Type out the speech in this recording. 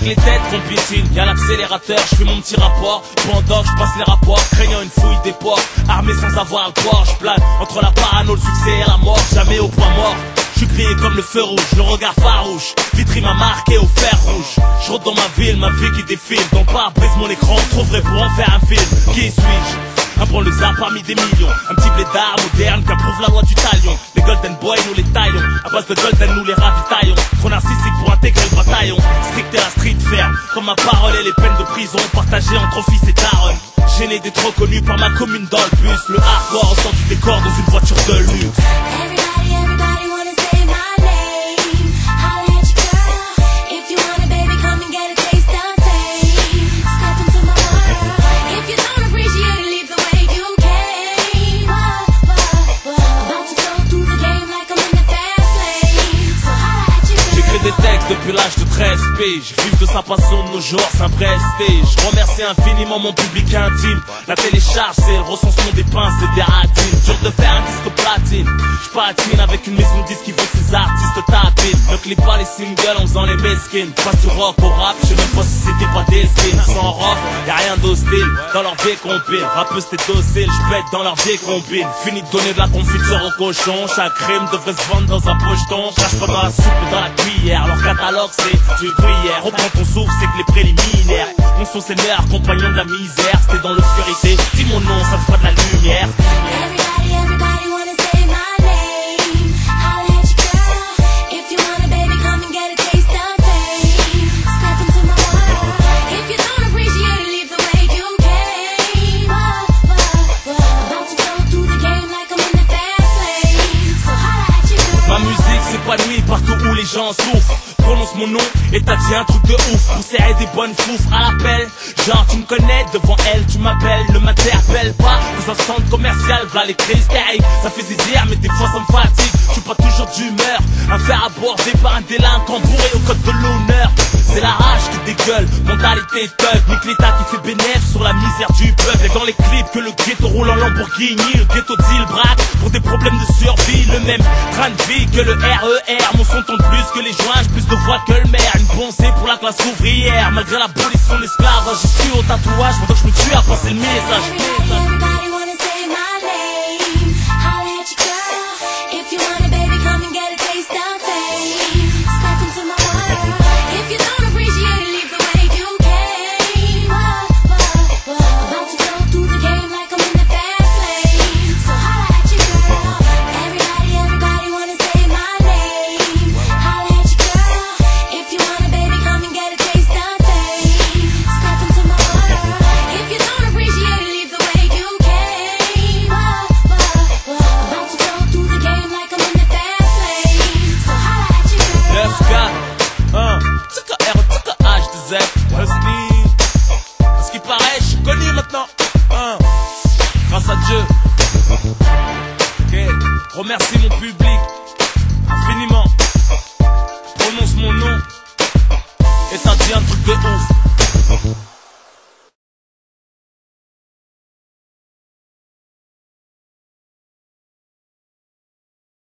que les têtes qu'on piétine, y'a l'accélérateur, je fais mon petit rapport. Pendant que je passe les rapports, craignant une fouille des ports. Armé sans avoir le port, je plane entre la parano, le succès et la mort. Jamais au point mort, je suis grillé comme le feu rouge, le regard farouche. Vitrine m'a marqué au fer rouge. Je rentre dans ma vie qui défile. Dans pare-brise mon écran, trop vrai pour en faire un film. Qui suis-je? Un banlieusard parmi des millions. Un petit blédard moderne qui approuve la loi du talion. Les golden boys nous les taillons, à base de golden nous les ravitaillons. Trop narcissique pour intégrer le bataillon. Strict et la street ferme, comme ma parole et les peines de prison partagées entre fils et daronnes. Gêné d'être reconnu par ma commune dans le bus. Le hardcore au centre du décor dans une voiture de luxe. Everybody wanna say my name. Holla at your girl. If you want it, baby, come and get a taste of fame. Step into my world. If you don't appreciate it, leave the way you came. About to go through the game like I'm in the fast lane. So holla at your girl. J'écris des textes depuis l'âge de 13 piges. Vivre de sa passion de nos jours, c'est un prestige. Je remercie infiniment mon public intime. La télécharge, c'est le recensement des pinces et des ratines. Dur de faire un disque platine. J'patine avec une maison de disques qui veut que ses artistes tapinent. Ne clip pas les singles en faisant les mesquines. Passe du rock au rap, je sais même pas si c'était pas des skins. Sans rock, y'a rien d'hostile. Dans leur vie combine, rappeuse t'es docile, j'pète dans leur vie combine. Fini de donner de la confiture au cochon. Chaque rime devrait se vendre dans un pocheton. Crache pas dans la soupe mais dans la cuillère. Leur catalogue c'est du gruyère. Reprends ton souffle, c'est que les préliminaires. Mon son c'est le meilleur compagnon de la misère. C'était dans l'obscurité, dis mon nom, ça te fera de la lumière. Everybody wanna say my name. Holla at your girl. If you want it, baby, come and get a taste of fame. Step into my world. If you don't appreciate it, leave the way you came. About to go through the game like I'm in the fast lane. So holla at your girl. Ma musique s'épanouit partout où les gens souffrent. Prononce mon nom et t'as dit un truc de ouf. Pour serrer des bonnes foufs à l'appel. Genre tu me connais, devant elle tu m'appelles. Ne m'interpelle pas dans un centre commercial. V'là les crises terribles, ça fait zizir mais des fois ça me fatigue. Je suis pas toujours d'humeur à faire aborder par un délinquant bourré au code de l'honneur. C'est la rage qui dégueule, mentalité thug. Nique l'état qui fait bénéfice sur la misère du peuple. Et dans les clips que le ghetto roule en Lamborghini. Le ghetto deal braque pour des problèmes de survie. Le même train de vie que le RER. Mon son tombe plus que les joints, plus de voix que le maire. Une pensée pour la classe ouvrière. Malgré l'abolition de l'esclavage, je suis au tatouage. Pendant que je me tue à passer le message. Everybody wanna say my name. Holla at your girl. If you want it, baby, come and get a taste of fame. Step into my world. If you don't appreciate it, leave the way you came. About to go through the game like I'm in the fast lane. So holla at your girl. Everybody wanna say my name. Holla at your girl. If you want it, baby, come and get a taste of fame. Step into my world. If you don't appreciate it, leave the way you came. About to go through the game like I'm in the fast lane. So holla at your girl. Let's go. TKR, TKH, Husky. À ce qui paraît, je suis connu maintenant. Grâce à Dieu. Ok. Remercie mon public infiniment. Prononce mon nom et t'as dit un truc de ouf.